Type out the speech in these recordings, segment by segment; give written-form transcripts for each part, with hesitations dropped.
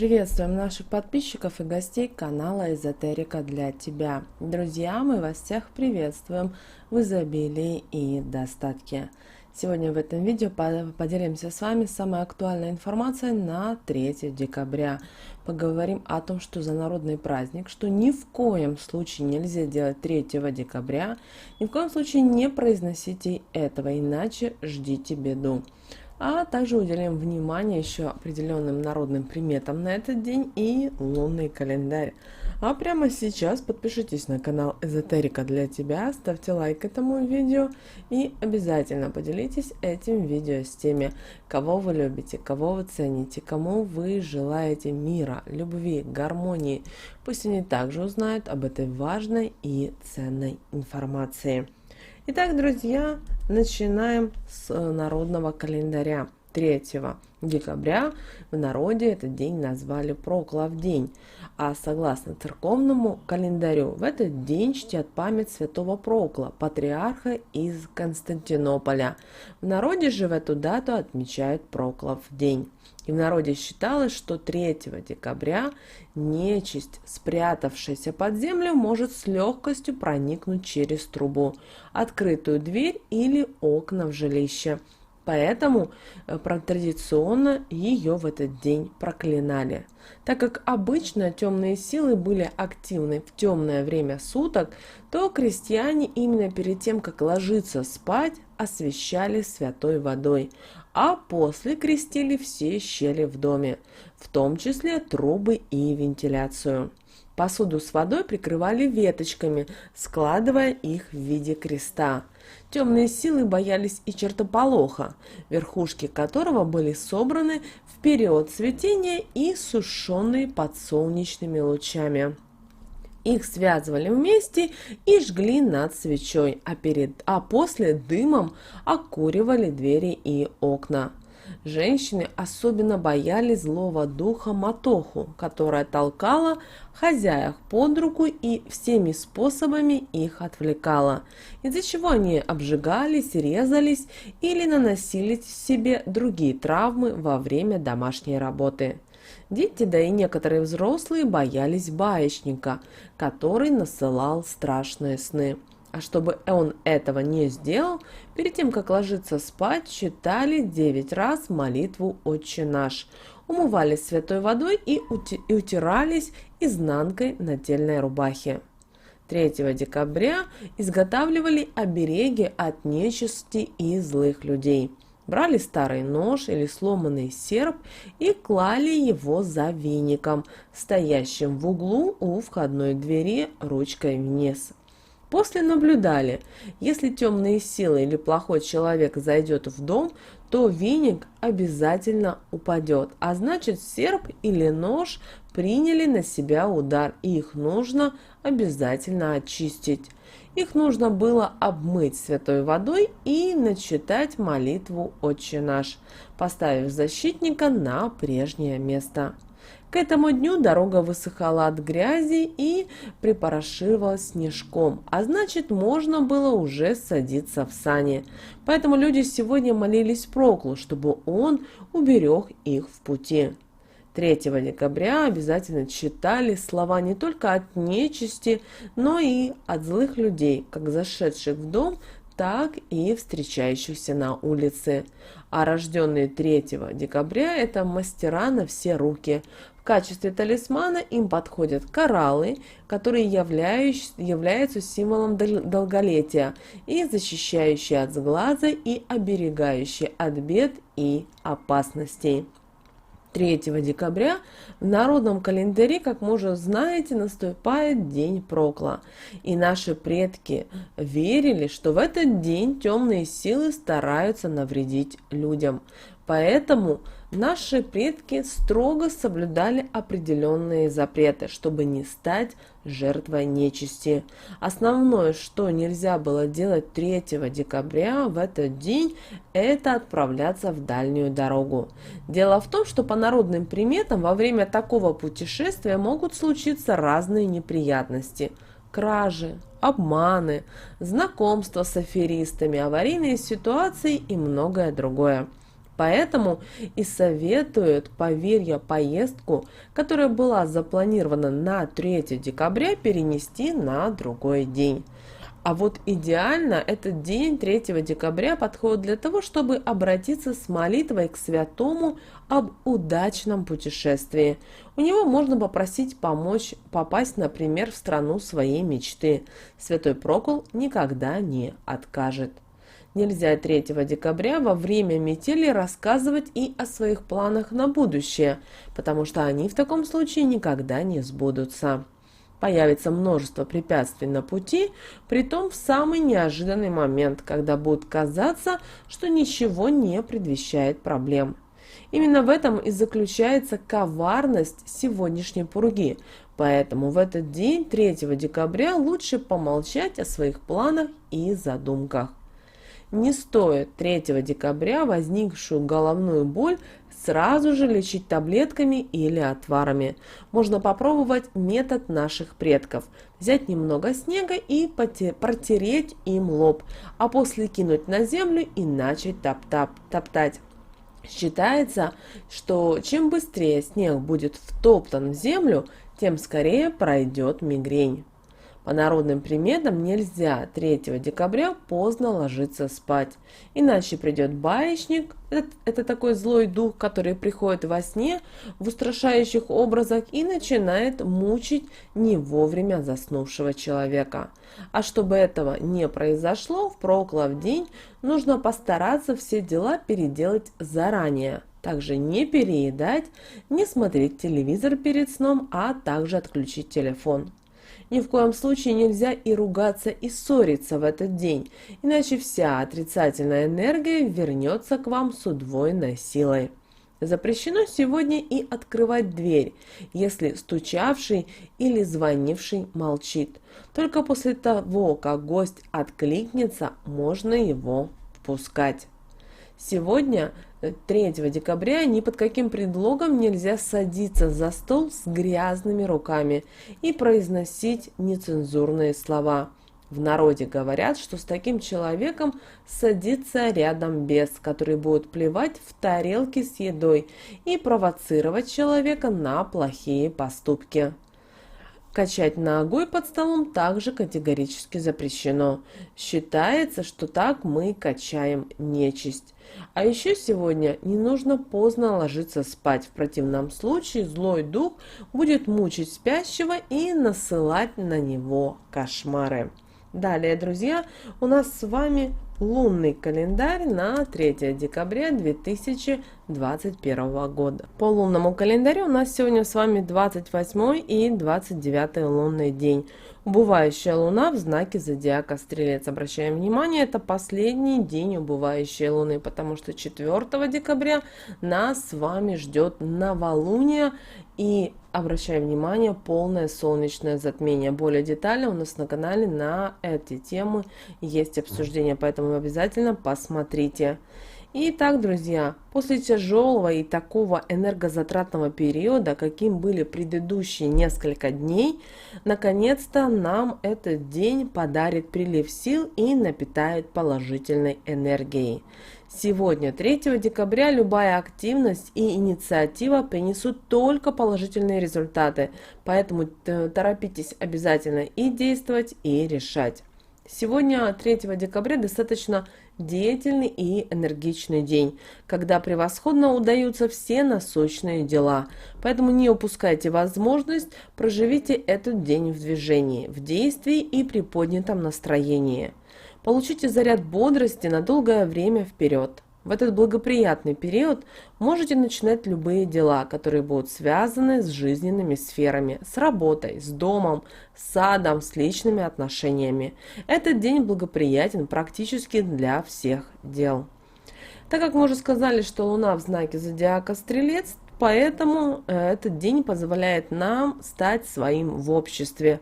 Приветствуем наших подписчиков и гостей канала Эзотерика для тебя. Друзья, мы вас всех приветствуем в изобилии и достатке. Сегодня в этом видео поделимся с вами самой актуальной информацией на 3 декабря. Поговорим о том, что за народный праздник, что ни в коем случае нельзя делать 3 декабря, ни в коем случае не произносите этого, иначе ждите беду. А также уделим внимание еще определенным народным приметам на этот день и лунный календарь. А прямо сейчас подпишитесь на канал Эзотерика для тебя, ставьте лайк этому видео и обязательно поделитесь этим видео с теми, кого вы любите, кого вы цените, кому вы желаете мира, любви, гармонии. Пусть они также узнают об этой важной и ценной информации. Итак, друзья, начинаем с народного календаря. 3 декабря в народе этот день назвали Проклов день, а согласно церковному календарю в этот день чтят память святого Прокла, патриарха из Константинополя. В народе же в эту дату отмечают Проклов день. И в народе считалось, что 3 декабря нечисть, спрятавшаяся под землю, может с легкостью проникнуть через трубу, открытую дверь или окна в жилище. Поэтому традиционно ее в этот день проклинали. Так как обычно темные силы были активны в темное время суток, то крестьяне именно перед тем, как ложиться спать, освещали святой водой, а после крестили все щели в доме, в том числе трубы и вентиляцию. Посуду с водой прикрывали веточками, складывая их в виде креста. Темные силы боялись и чертополоха, верхушки которого были собраны в период цветения и сушеные под солнечными лучами. Их связывали вместе и жгли над свечой, а после дымом окуривали двери и окна. Женщины особенно боялись злого духа Матоху, которая толкала хозяев под руку и всеми способами их отвлекала, из-за чего они обжигались, резались или наносили себе другие травмы во время домашней работы. Дети, да и некоторые взрослые боялись баечника, который насылал страшные сны. А чтобы он этого не сделал, перед тем, как ложиться спать, читали 9 раз молитву «Отче наш», умывались святой водой и утирались изнанкой нательной рубахи. 3 декабря изготавливали обереги от нечисти и злых людей. Брали старый нож или сломанный серп и клали его за веником, стоящим в углу у входной двери ручкой вниз. После наблюдали, если темные силы или плохой человек зайдет в дом, то веник обязательно упадет, а значит серп или нож приняли на себя удар, и их нужно обязательно очистить. Их нужно было обмыть святой водой и начитать молитву «Отче наш», поставив защитника на прежнее место. К этому дню дорога высыхала от грязи и припорошивалась снежком, а значит, можно было уже садиться в сани. Поэтому люди сегодня молились Проклу, чтобы он уберег их в пути. 3 декабря обязательно читали слова не только от нечисти, но и от злых людей, как зашедших в дом, так и встречающихся на улице. А рожденные 3 декабря – это мастера на все руки. В качестве талисмана им подходят кораллы, которые являются символом долголетия и защищающие от сглаза и оберегающие от бед и опасностей. 3 декабря в народном календаре, как мы уже знаете, наступает День Прокла. И наши предки верили, что в этот день темные силы стараются навредить людям. Поэтому наши предки строго соблюдали определенные запреты, чтобы не стать жертвой нечисти. Основное, что нельзя было делать 3 декабря в этот день, это отправляться в дальнюю дорогу. Дело в том, что по народным приметам во время такого путешествия могут случиться разные неприятности. Кражи, обманы, знакомства с аферистами, аварийные ситуации и многое другое. Поэтому и советуют, поверье, поездку, которая была запланирована на 3 декабря, перенести на другой день. А вот идеально этот день 3 декабря подходит для того, чтобы обратиться с молитвой к святому об удачном путешествии. У него можно попросить помочь попасть, например, в страну своей мечты. Святой Прокул никогда не откажет. Нельзя 3 декабря во время метели рассказывать и о своих планах на будущее, потому что они в таком случае никогда не сбудутся. Появится множество препятствий на пути, притом в самый неожиданный момент, когда будет казаться, что ничего не предвещает проблем. Именно в этом и заключается коварность сегодняшней пурги, поэтому в этот день, 3 декабря, лучше помолчать о своих планах и задумках. Не стоит 3 декабря возникшую головную боль сразу же лечить таблетками или отварами. Можно попробовать метод наших предков. Взять немного снега и протереть им лоб, а после кинуть на землю и начать топтать. Считается, что чем быстрее снег будет втоптан в землю, тем скорее пройдет мигрень. По народным приметам нельзя 3 декабря поздно ложиться спать, иначе придет баечник, это такой злой дух, который приходит во сне в устрашающих образах и начинает мучить не вовремя заснувшего человека. А чтобы этого не произошло, в Проклов день нужно постараться все дела переделать заранее. Также не переедать, не смотреть телевизор перед сном, а также отключить телефон. Ни в коем случае нельзя и ругаться, и ссориться в этот день, иначе вся отрицательная энергия вернется к вам с удвоенной силой. Запрещено сегодня и открывать дверь, если стучавший или звонивший молчит. Только после того, как гость откликнется, можно его впускать. Сегодня, 3 декабря, ни под каким предлогом нельзя садиться за стол с грязными руками и произносить нецензурные слова. В народе говорят, что с таким человеком садится рядом бес, который будет плевать в тарелки с едой и провоцировать человека на плохие поступки. Качать ногой под столом также категорически запрещено. Считается, что так мы качаем нечисть. А еще сегодня не нужно поздно ложиться спать. В противном случае злой дух будет мучить спящего и насылать на него кошмары. Далее, друзья, у нас с вами лунный календарь на 3 декабря 2021 года. По лунному календарю у нас сегодня с вами 28 и 29 лунный день. Убывающая луна в знаке зодиака Стрелец. Обращаем внимание, это последний день убывающей луны, потому что 4 декабря нас с вами ждет новолуние и, обращаем внимание, полное солнечное затмение. Более детально у нас на канале на эти темы есть обсуждение, поэтому обязательно посмотрите. Итак, друзья, после тяжелого и такого энергозатратного периода, каким были предыдущие несколько дней, наконец-то нам этот день подарит прилив сил и напитает положительной энергией. Сегодня, 3 декабря, любая активность и инициатива принесут только положительные результаты, поэтому торопитесь обязательно и действовать, и решать. Сегодня, 3 декабря, достаточно деятельный и энергичный день, когда превосходно удаются все насущные дела. Поэтому не упускайте возможность, проживите этот день в движении, в действии и при поднятом настроении. Получите заряд бодрости на долгое время вперед. В этот благоприятный период можете начинать любые дела, которые будут связаны с жизненными сферами, с работой, с домом, с садом, с личными отношениями. Этот день благоприятен практически для всех дел. Так как мы уже сказали, что Луна в знаке зодиака Стрелец, поэтому этот день позволяет нам стать своим в обществе.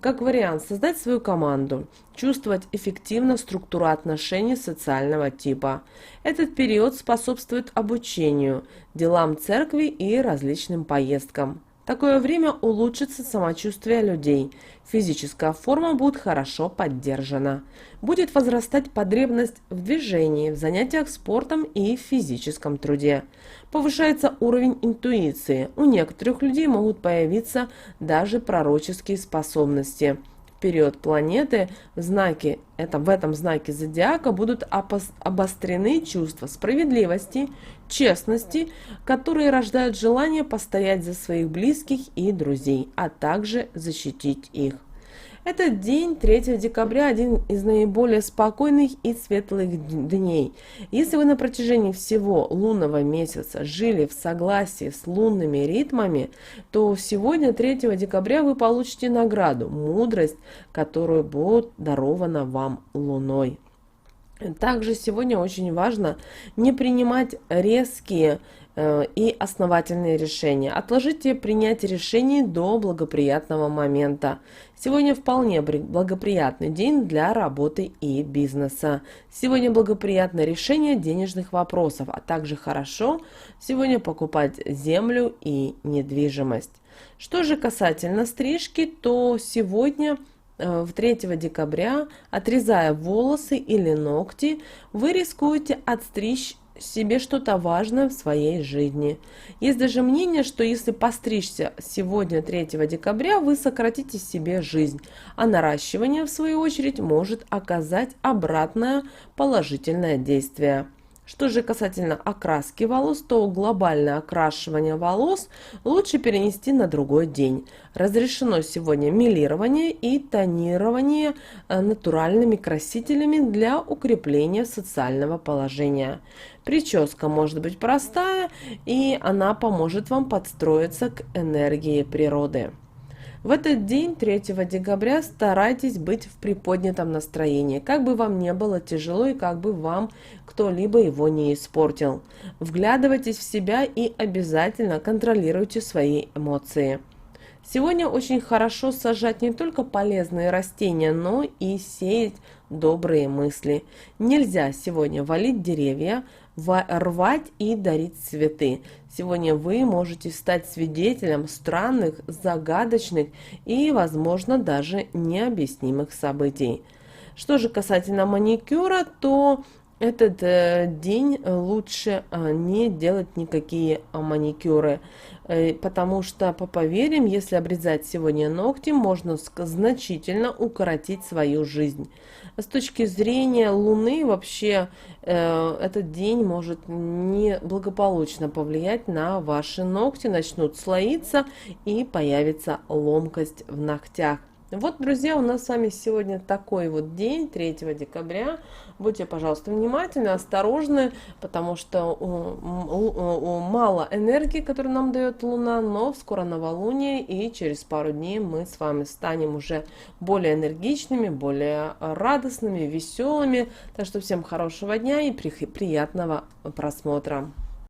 Как вариант, создать свою команду, чувствовать эффективно структуру отношений социального типа. Этот период способствует обучению, делам церкви и различным поездкам. такое время улучшится самочувствие людей. Физическая форма будет хорошо поддержана. Будет возрастать потребность в движении, в занятиях спортом и в физическом труде. Повышается уровень интуиции. У некоторых людей могут появиться даже пророческие способности. В период планеты в этом знаке зодиака будут обострены чувства справедливости, честности, которые рождают желание постоять за своих близких и друзей, а также защитить их. Этот день, 3 декабря, один из наиболее спокойных и светлых дней. Если вы на протяжении всего лунного месяца жили в согласии с лунными ритмами, то сегодня, 3 декабря, вы получите награду – мудрость, которую будет дарована вам Луной. Также сегодня очень важно не принимать резкие и основательные решения. Отложите принятие решений до благоприятного момента. Сегодня вполне благоприятный день для работы и бизнеса. Сегодня благоприятное решение денежных вопросов, а также хорошо сегодня покупать землю и недвижимость. Что же касательно стрижки, то сегодня, 3 декабря, отрезая волосы или ногти, вы рискуете отстричь себе что-то важное в своей жизни. Есть даже мнение, что если постричься сегодня, 3 декабря, вы сократите себе жизнь, а наращивание, в свою очередь, может оказать обратное положительное действие. Что же касательно окраски волос, то глобальное окрашивание волос лучше перенести на другой день. Разрешено сегодня мелирование и тонирование натуральными красителями для укрепления социального положения. Прическа может быть простая, и она поможет вам подстроиться к энергии природы. В этот день, 3 декабря, старайтесь быть в приподнятом настроении, как бы вам не было тяжело и как бы вам кто-либо его не испортил. Вглядывайтесь в себя и обязательно контролируйте свои эмоции. Сегодня очень хорошо сажать не только полезные растения, но и сеять добрые мысли. Нельзя сегодня валить деревья, рвать и дарить цветы. Сегодня вы можете стать свидетелем странных, загадочных и, возможно, даже необъяснимых событий. Что же касательно маникюра, то этот день лучше не делать никакие маникюры, потому что, по поверьям, если обрезать сегодня ногти, можно значительно укоротить свою жизнь. С точки зрения Луны, вообще, этот день может неблагополучно повлиять на ваши ногти, начнут слоиться и появится ломкость в ногтях. Вот, друзья, у нас с вами сегодня такой вот день, 3 декабря. Будьте, пожалуйста, внимательны, осторожны, потому что мало энергии, которую нам дает Луна, но скоро новолуние, и через пару дней мы с вами станем уже более энергичными, более радостными, веселыми. Так что всем хорошего дня и приятного просмотра.